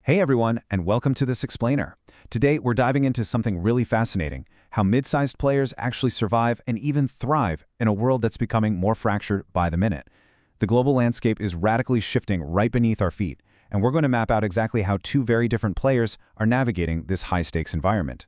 Hey everyone, and welcome to this explainer. Today, we're diving into something really fascinating, how mid-sized players actually survive and even thrive in a world that's becoming more fractured by the minute. The global landscape is radically shifting right beneath our feet, and we're going to map out exactly how two very different players are navigating this high-stakes environment.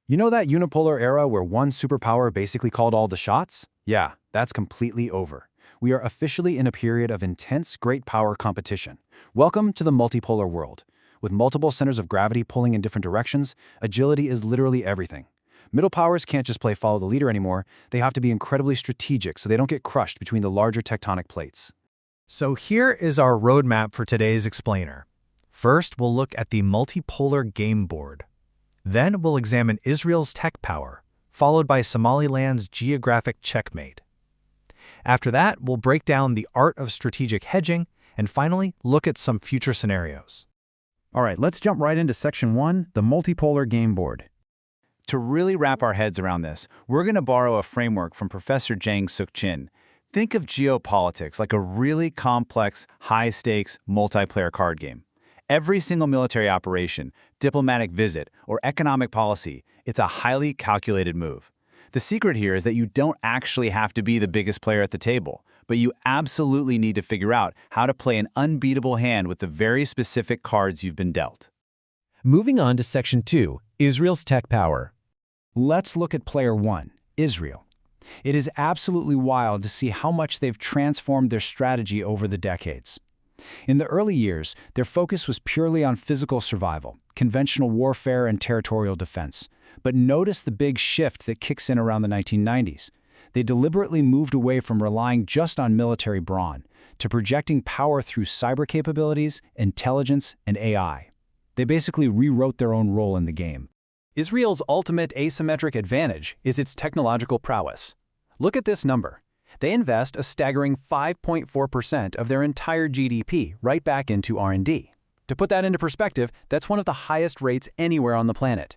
You know that unipolar era where one superpower basically called all the shots? Yeah, that's completely over. We are officially in a period of intense great power competition. Welcome to the multipolar world. With multiple centers of gravity pulling in different directions, agility is literally everything. Middle powers can't just play follow the leader anymore, they have to be incredibly strategic so they don't get crushed between the larger tectonic plates. So here is our roadmap for today's explainer. First, we'll look at the multipolar game board. Then we'll examine Israel's tech power, followed by Somaliland's geographic checkmate. After that, we'll break down the art of strategic hedging, and finally, look at some future scenarios. All right, let's jump right into Section 1, the multipolar game board. To really wrap our heads around this, we're going to borrow a framework from Professor Jang Suk Chin. Think of geopolitics like a really complex, high-stakes, multiplayer card game. Every single military operation, diplomatic visit, or economic policy, it's a highly calculated move. The secret here is that you don't actually have to be the biggest player at the table, but you absolutely need to figure out how to play an unbeatable hand with the very specific cards you've been dealt. Moving on to Section 2, Israel's tech power. Let's look at Player 1, Israel. It is absolutely wild to see how much they've transformed their strategy over the decades. In the early years, their focus was purely on physical survival, conventional warfare, and territorial defense. But notice the big shift that kicks in around the 1990s. They deliberately moved away from relying just on military brawn to projecting power through cyber capabilities, intelligence, and AI. They basically rewrote their own role in the game. Israel's ultimate asymmetric advantage is its technological prowess. Look at this number. They invest a staggering 5.4% of their entire GDP right back into R&D. To put that into perspective, that's one of the highest rates anywhere on the planet.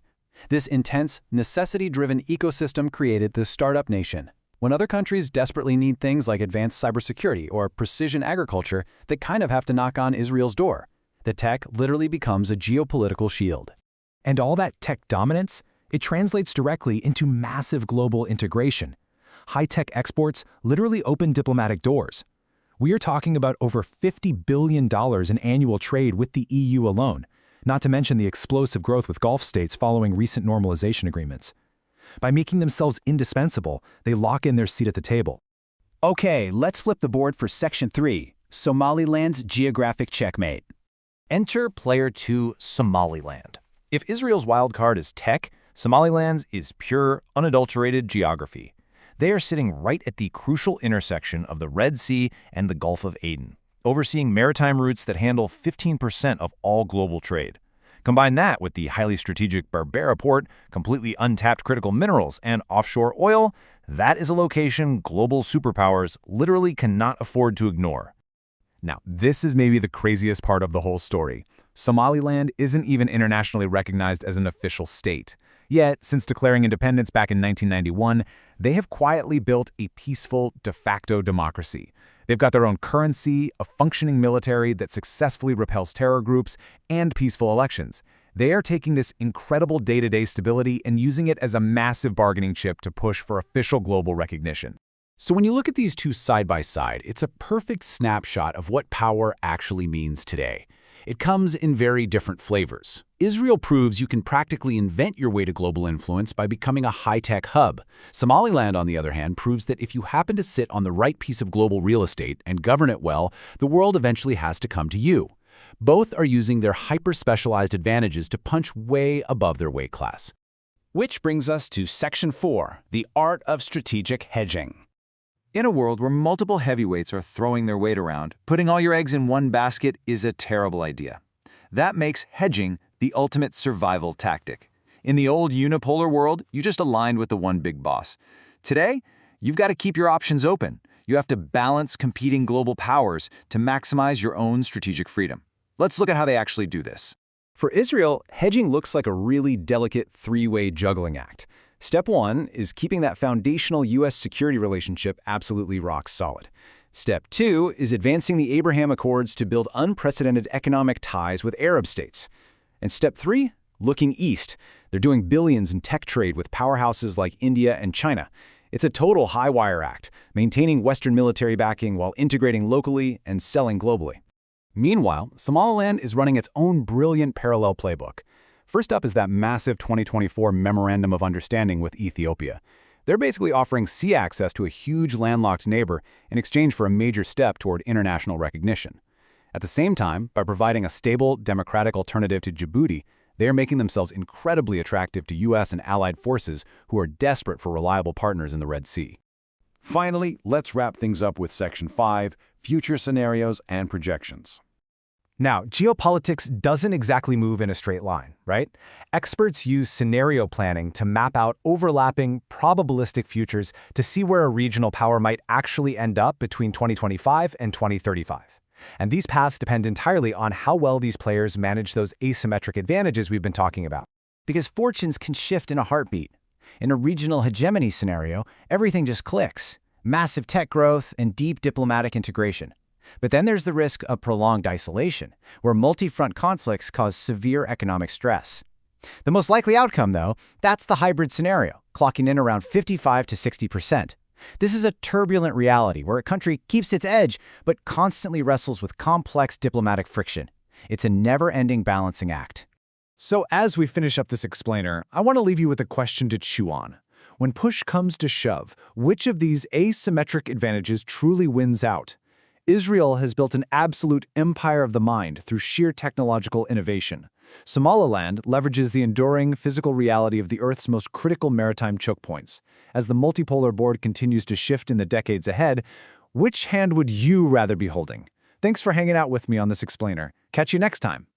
This intense, necessity-driven ecosystem created the startup nation. When other countries desperately need things like advanced cybersecurity or precision agriculture, they kind of have to knock on Israel's door. The tech literally becomes a geopolitical shield. And all that tech dominance, it translates directly into massive global integration. High-tech exports literally open diplomatic doors. We are talking about over $50 billion in annual trade with the EU alone, not to mention the explosive growth with Gulf states following recent normalization agreements. By making themselves indispensable, they lock in their seat at the table. Okay, let's flip the board for Section 3, Somaliland's geographic checkmate. Enter Player 2, Somaliland. If Israel's wildcard is tech, Somaliland's is pure, unadulterated geography. They are sitting right at the crucial intersection of the Red Sea and the Gulf of Aden, overseeing maritime routes that handle 15% of all global trade. Combine that with the highly strategic Berbera port, completely untapped critical minerals, and offshore oil, that is a location global superpowers literally cannot afford to ignore. Now, this is maybe the craziest part of the whole story. Somaliland isn't even internationally recognized as an official state. Yet, since declaring independence back in 1991, they have quietly built a peaceful, de facto democracy. They've got their own currency, a functioning military that successfully repels terror groups, and peaceful elections. They are taking this incredible day-to-day stability and using it as a massive bargaining chip to push for official global recognition. So when you look at these two side by side, it's a perfect snapshot of what power actually means today. It comes in very different flavors. Israel proves you can practically invent your way to global influence by becoming a high-tech hub. Somaliland, on the other hand, proves that if you happen to sit on the right piece of global real estate and govern it well, the world eventually has to come to you. Both are using their hyper-specialized advantages to punch way above their weight class. Which brings us to Section 4, the art of strategic hedging. In a world where multiple heavyweights are throwing their weight around, putting all your eggs in one basket is a terrible idea. That makes hedging the ultimate survival tactic. In the old unipolar world, you just aligned with the one big boss. Today, you've got to keep your options open. You have to balance competing global powers to maximize your own strategic freedom. Let's look at how they actually do this. For Israel, hedging looks like a really delicate three-way juggling act. Step 1 is keeping that foundational U.S. security relationship absolutely rock solid. Step 2 is advancing the Abraham Accords to build unprecedented economic ties with Arab states. And Step 3, looking east. They're doing billions in tech trade with powerhouses like India and China. It's a total high-wire act, maintaining Western military backing while integrating locally and selling globally. Meanwhile, Somaliland is running its own brilliant parallel playbook. First up is that massive 2024 Memorandum of Understanding with Ethiopia. They're basically offering sea access to a huge landlocked neighbor in exchange for a major step toward international recognition. At the same time, by providing a stable, democratic alternative to Djibouti, they are making themselves incredibly attractive to U.S. and allied forces who are desperate for reliable partners in the Red Sea. Finally, let's wrap things up with Section 5, Future Scenarios and Projections. Now, geopolitics doesn't exactly move in a straight line, right? Experts use scenario planning to map out overlapping, probabilistic futures to see where a regional power might actually end up between 2025 and 2035. And these paths depend entirely on how well these players manage those asymmetric advantages we've been talking about. Because fortunes can shift in a heartbeat. In a regional hegemony scenario, everything just clicks. Massive tech growth and deep diplomatic integration. But then there's the risk of prolonged isolation, where multi-front conflicts cause severe economic stress. The most likely outcome, though, that's the hybrid scenario, clocking in around 55 to 60%. This is a turbulent reality where a country keeps its edge, but constantly wrestles with complex diplomatic friction. It's a never-ending balancing act. So as we finish up this explainer, I want to leave you with a question to chew on. When push comes to shove, which of these asymmetric advantages truly wins out? Israel has built an absolute empire of the mind through sheer technological innovation. Somaliland leverages the enduring physical reality of the Earth's most critical maritime choke points. As the multipolar board continues to shift in the decades ahead, which hand would you rather be holding? Thanks for hanging out with me on this explainer. Catch you next time.